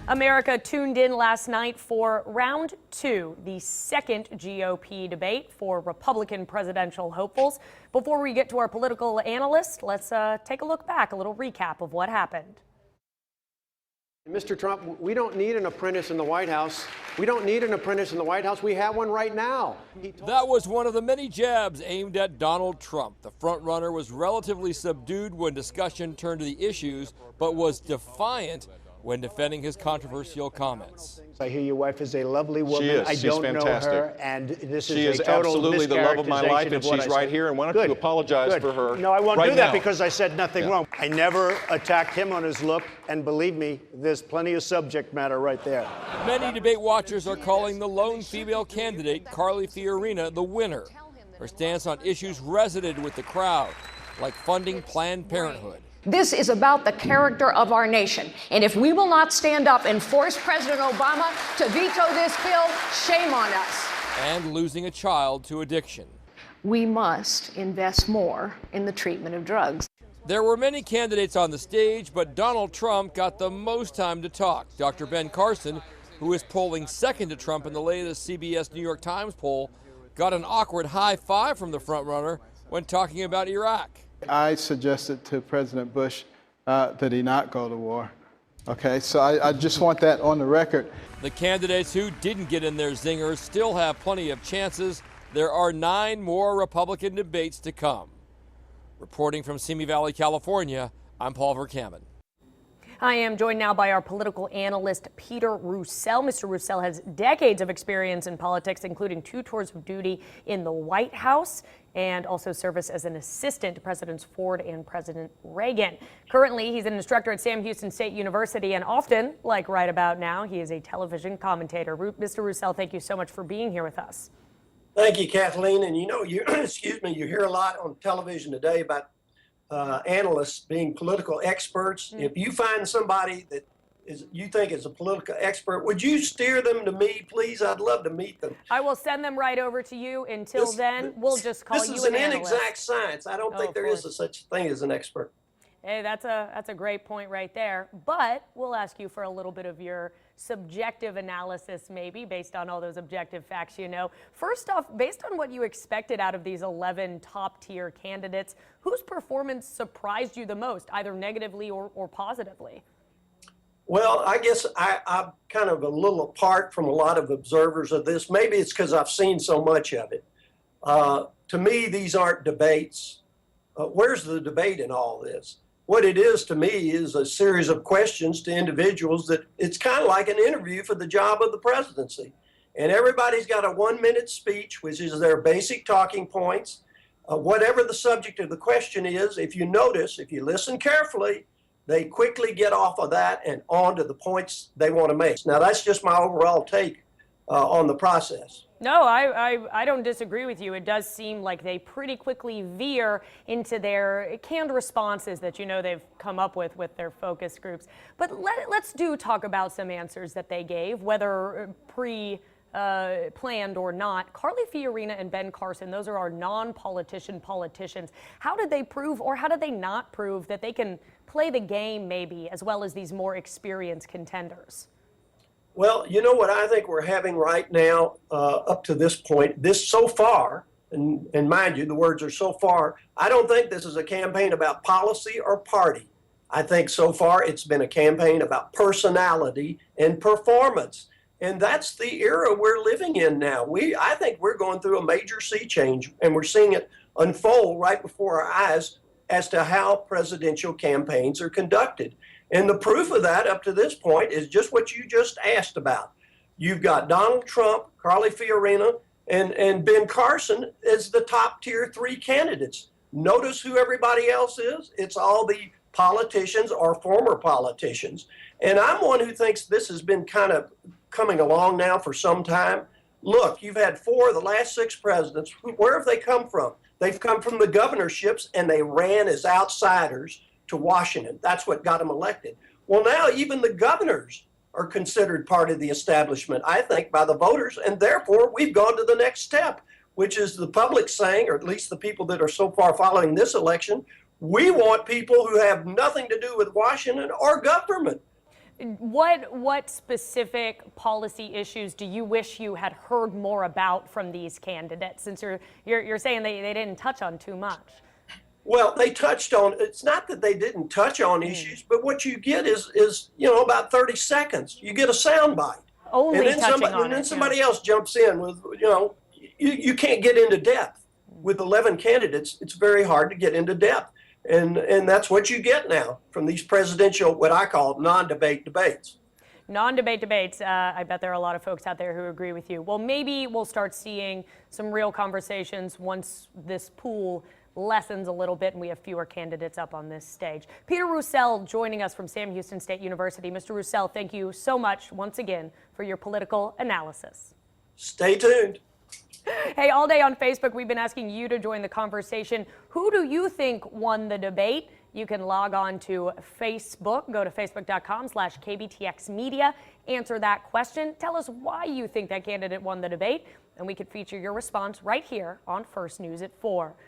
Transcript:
America tuned in last night for round two, the second GOP debate for Republican presidential hopefuls. Before we get to our political analyst, let's take a look back, a little recap of what happened. Mr. Trump, we don't need an apprentice in the White House. We don't need an apprentice in the White House. We have one right now. That was one of the many jabs aimed at Donald Trump. The frontrunner was relatively subdued when discussion turned to the issues, but was defiant when defending his controversial comments. I hear your wife is a lovely woman. She is. I She's don't fantastic. know her, and this she is is a total absolutely the love of my life, and she's right here. And why don't you apologize for her? No, I won't right do that now. because I said nothing wrong. I never attacked him on his look, and believe me, there's plenty of subject matter right there. Many debate watchers are calling the lone female candidate, Carly Fiorina, the winner. Her stance on issues resonated with the crowd, like funding Planned Parenthood. This is about the character of our nation. And if we will not stand up and force President Obama to veto this bill, shame on us. And losing a child to addiction. We must invest more in the treatment of drugs. There were many candidates on the stage, but Donald Trump got the most time to talk. Dr. Ben Carson, who is polling second to Trump in the latest CBS New York Times poll, got an awkward high five from the frontrunner when talking about Iraq. I suggested to President Bush that he not go to war. Okay, so I just want that on the record. The candidates who didn't get in their zingers still have plenty of chances. There are 9 more Republican debates to come. Reporting from Simi Valley, California, I'm Paul Verkaman. I am joined now by our political analyst, Peter Roussel. Mr. Roussel has decades of experience in politics, including 2 tours of duty in the White House and also service as an assistant to Presidents Ford and President Reagan. Currently, he's an instructor at Sam Houston State University, and often, like right about now, he is a television commentator. Mr. Roussel, thank you so much for being here with us. Thank you, Kathleen. And you know, you hear a lot on television today about analysts being political experts. If you find somebody that you think is a political expert, would you steer them to me, please? I'd love to meet them. I will send them right over to you. Until then, we'll just call you an analyst. This is an inexact science. I don't think there is such thing as an expert. Hey, that's a great point right there. But we'll ask you for a little bit of your subjective analysis, maybe, based on all those objective facts you know. First off, based on what you expected out of these 11 top-tier candidates, whose performance surprised you the most, either negatively or positively? Well, I guess I'm kind of a little apart from a lot of observers of this. Maybe it's because I've seen so much of it. To me, these aren't debates. Where's the debate in all this? What it is to me is a series of questions to individuals that it's kind of like an interview for the job of the presidency. And everybody's got a 1-minute speech, which is their basic talking points. Whatever the subject of the question is, if you notice, if you listen carefully, they quickly get off of that and on to the points they want to make. Now, that's just my overall take on the process. No, I don't disagree with you. It does seem like they pretty quickly veer into their canned responses that they've come up with their focus groups. But let's talk about some answers that they gave, whether planned or not. Carly Fiorina and Ben Carson, those are our non-politician politicians. How did they prove, or how did they not prove, that they can play the game maybe as well as these more experienced contenders? Well, you know what I think we're having right now up to this point, this so far, and mind you, the words are so far, I don't think this is a campaign about policy or party. I think so far it's been a campaign about personality and performance. And that's the era we're living in now. I think we're going through a major sea change, and we're seeing it unfold right before our eyes as to how presidential campaigns are conducted. And the proof of that up to this point is just what you just asked about. You've got Donald Trump, Carly Fiorina, and Ben Carson as the top tier 3 candidates. Notice who everybody else is. It's all the politicians or former politicians. And I'm one who thinks this has been kind of coming along now for some time. Look, you've had 4 of the last 6 presidents. Where have they come from? They've come from the governorships, and they ran as outsiders to Washington. That's what got them elected. Well, now even the governors are considered part of the establishment, I think, by the voters, and therefore we've gone to the next step, which is the public saying, or at least the people that are so far following this election, we want people who have nothing to do with Washington or government. What specific policy issues do you wish you had heard more about from these candidates, since you're saying they didn't touch on too much? Well, they touched on, it's not that they didn't touch on issues, but what you get is about 30 seconds. You get a soundbite. Only and then touching somebody, on and then it, somebody yeah. else jumps in with, you can't get into depth. With 11 candidates, it's very hard to get into depth. And that's what you get now from these presidential, what I call non-debate debates. Non-debate debates. I bet there are a lot of folks out there who agree with you. Well, maybe we'll start seeing some real conversations once this pool lessens a little bit and we have fewer candidates up on this stage. Peter Roussel joining us from Sam Houston State University. Mr. Roussel, thank you so much once again for your political analysis. Stay tuned. Hey, all day on Facebook, we've been asking you to join the conversation. Who do you think won the debate? You can log on to Facebook, go to facebook.com/KBTX Media, answer that question. Tell us why you think that candidate won the debate, and we could feature your response right here on First News at 4.